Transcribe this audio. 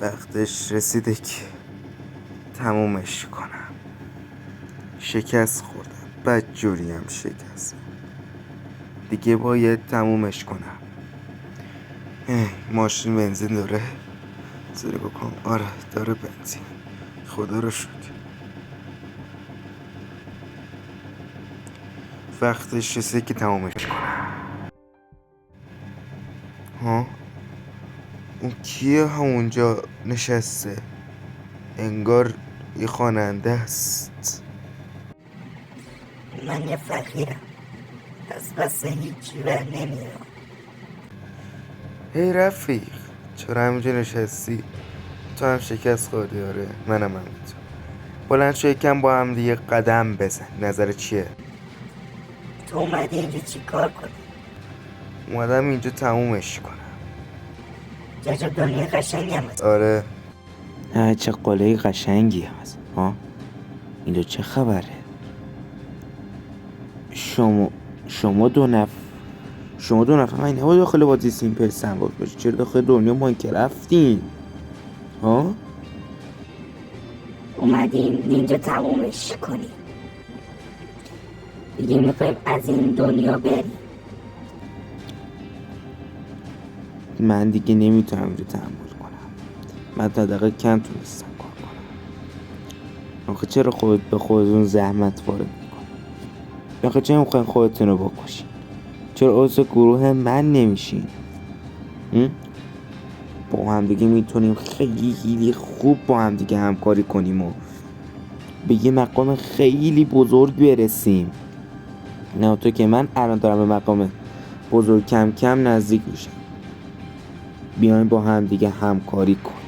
وقتش رسیده که تمومش کنم. شکست خوردم، بدجوریم شکست. دیگه باید تمومش کنم. ماشین بنزین داره؟ بذاری بکنم. آره داره بنزین، خدا رو شکر. وقتش رسیده که تمومش کنم. ها؟ اون کیه همونجا نشسته؟ انگار یه خواننده است. من یه فقیرم، پس هیچی بر نمیرم. هی رفیق، چرا همینجا نشستی؟ تو هم شکست خوردی؟ آره منم همینطور. بلند شو یکم با هم دیگه قدم بزن. نظر چیه؟ تو اومدی اینجا چی کار کنی؟ اومدم اینجا تمومش کنم. جاجا دنیا قشنگی هم هست. آره. چه قلعه قشنگی هست. ها اینجا چه خبره؟ شما دو نفر من نباید داخل بازی سیمپل سنباز باشی. چرا داخل دنیا ماینکرافتین؟ ها اومدیم اینجا تمومش کنی. دیگه میخوایم از این دنیا بریم. من دیگه نمیتونم اینجا تحمل کنم. من تا دقیقه کم تونستم کار کنم. آخه چرا خودت به خودتون زحمت وارد میکنی؟ آخه چرا میخواین خودتون رو بکشین؟ چرا عضو گروه من نمیشین؟ با هم دیگه میتونیم خیلی خوب با هم دیگه همکاری کنیم و به یه مقام خیلی بزرگ برسیم. نه تو که من الان دارم به مقام بزرگ کم کم نزدیک میشم. بیاین با هم دیگه همکاری کنیم.